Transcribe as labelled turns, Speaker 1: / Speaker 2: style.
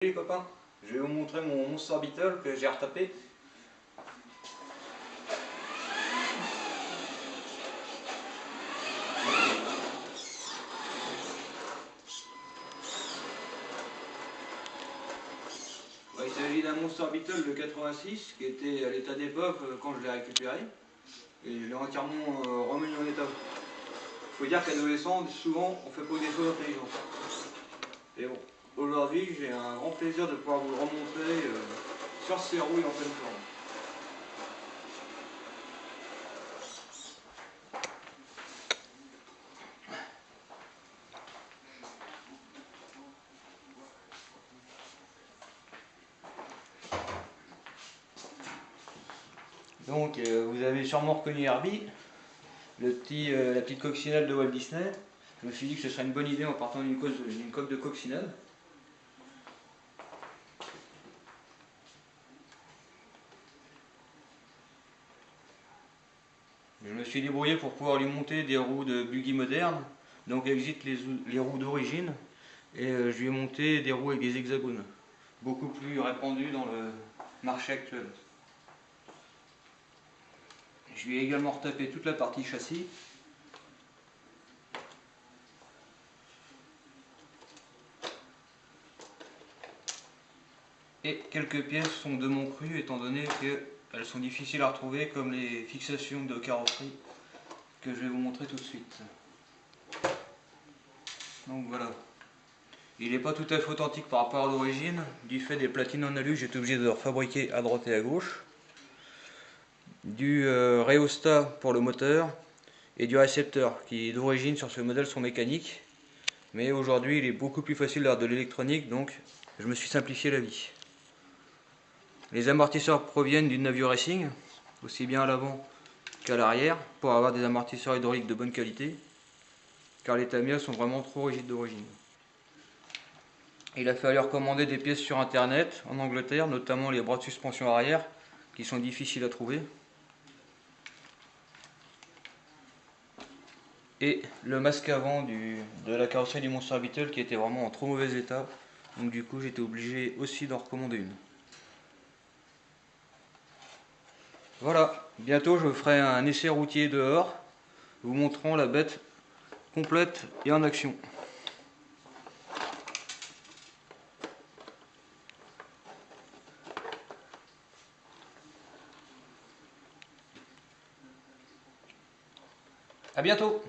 Speaker 1: Salut les copains, je vais vous montrer mon Monster Beetle que j'ai retapé. Il s'agit d'un Monster Beetle de 86 qui était à l'état d'époque quand je l'ai récupéré. Et je l'ai entièrement remis en état. Il faut dire qu'adolescent, souvent on fait pas des choses intelligentes. Et bon, aujourd'hui j'ai un grand plaisir de pouvoir vous le remontrer sur ses roues et en pleine forme. Donc vous avez sûrement reconnu Herbie, la petite coccinelle de Walt Disney. Je me suis dit que ce serait une bonne idée en partant d'une coque de coccinelle. Je me suis débrouillé pour pouvoir lui monter des roues de buggy moderne, donc exit les roues d'origine, et je lui ai monté des roues avec des hexagones, beaucoup plus répandus dans le marché actuel. Je lui ai également retapé toute la partie châssis. Et quelques pièces sont de mon cru étant donné qu'elles sont difficiles à retrouver, comme les fixations de carrosserie que je vais vous montrer tout de suite. Donc voilà. Il n'est pas tout à fait authentique par rapport à l'origine, du fait des platines en alu, j'ai été obligé de le refabriquer à droite et à gauche. Du rhéostat pour le moteur et du récepteur qui d'origine sur ce modèle sont mécaniques, mais aujourd'hui il est beaucoup plus facile d'avoir de l'électronique, donc je me suis simplifié la vie. Les amortisseurs proviennent d'une Navio Racing, aussi bien à l'avant qu'à l'arrière, pour avoir des amortisseurs hydrauliques de bonne qualité, car les Tamiya sont vraiment trop rigides d'origine. Il a fallu recommander des pièces sur internet en Angleterre, notamment les bras de suspension arrière qui sont difficiles à trouver, et le masque avant de la carrosserie du Monster Beetle qui était vraiment en trop mauvais état, donc du coup j'étais obligé aussi d'en recommander une. Voilà, bientôt je ferai un essai routier dehors, vous montrant la bête complète et en action. A bientôt!